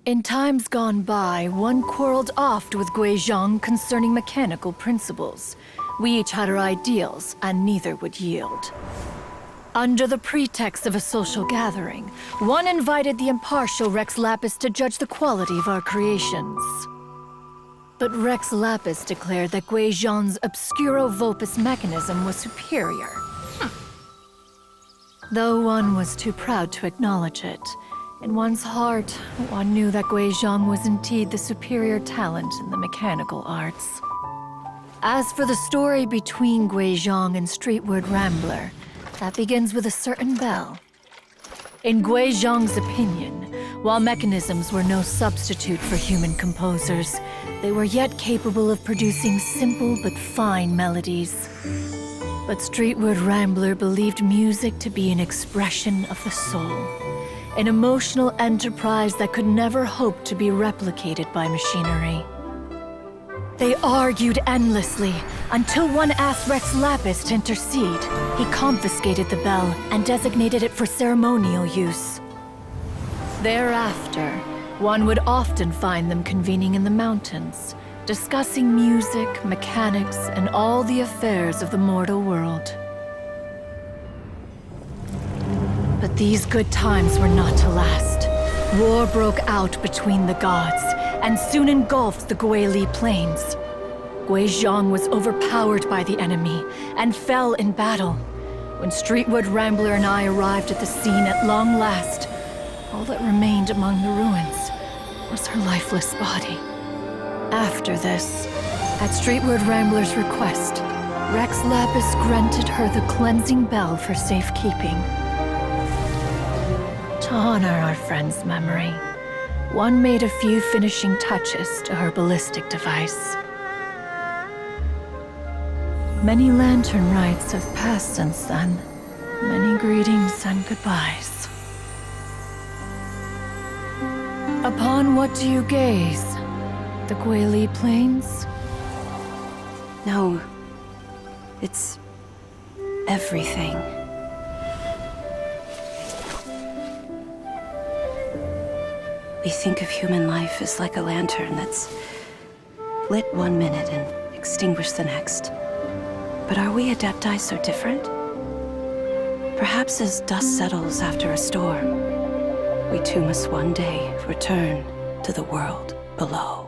In times gone by, one quarreled oft with Guizhong concerning mechanical principles. We each had our ideals, and neither would yield. Under the pretext of a social gathering, one invited the impartial Rex Lapis to judge the quality of our creations. But Rex Lapis declared that Guizhong's Obscuro Vulpus mechanism was superior. Though one was too proud to acknowledge it, in one's heart, one knew that Guizhong was indeed the superior talent in the mechanical arts. As for the story between Guizhong and Streetward Rambler, that begins with a certain bell. In Guizhong's opinion, while mechanisms were no substitute for human composers, they were yet capable of producing simple but fine melodies. But Streetward Rambler believed music to be an expression of the soul, an emotional enterprise that could never hope to be replicated by machinery. They argued endlessly, until one asked Rex Lapis to intercede. He confiscated the bell and designated it for ceremonial use. Thereafter, one would often find them convening in the mountains, discussing music, mechanics, and all the affairs of the mortal world. But these good times were not to last. War broke out between the gods, and soon engulfed the Guili plains. Guizhong was overpowered by the enemy, and fell in battle. When Streetwood Rambler and I arrived at the scene at long last, all that remained among the ruins was her lifeless body. After this, at Streetwood Rambler's request, Rex Lapis granted her the cleansing bell for safekeeping. To honor our friend's memory, one made a few finishing touches to her ballistic device. Many lantern rites have passed since then. Many greetings and goodbyes. Upon what do you gaze? The Guili Plains? No. It's everything. We think of human life as like a lantern that's lit one minute and extinguished the next. But are we Adepti so different? Perhaps as dust settles after a storm, we too must one day return to the world below.